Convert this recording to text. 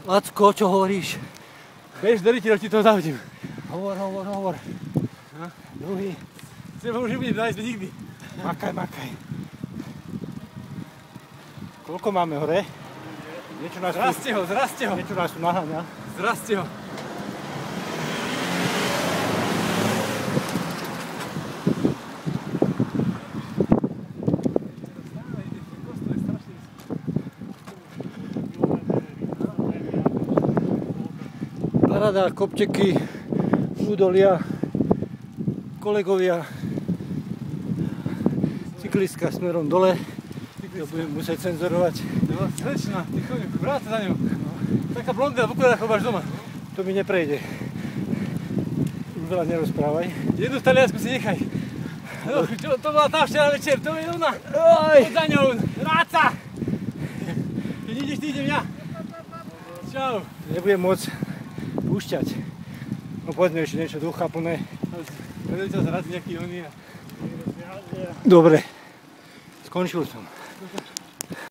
Lacko, čo hovoríš? Bež do rytieľov, ti to zahodím. Hovor. No. Druhý. S tebou už nebudem nájsť nikdy. Makaj. Koľko máme hore? Zraste ho. Niečo nás tu naháňa. Zraste ho. Paráda, kopčeky, údolia, kolegovia, cyklistka smerom dole, to budem musieť cenzorovať. To bola slečna, ty chodím, vráť sa za ňou. Taká blondá, v okulároch máš doma. To mi neprejde. Už veľa nerozprávaj. Jednu v Taliansku si nechaj. No, čo, to bola tá včera večer, to je ona. Poď za ňou, vráť sa. Keď ideš, ty idem ja. Čau. Nebudem môcť púšťať. No poďme ešte niečo duchaplné. Vedeli sa zraziť nejaký oný. Dobre, skončil som.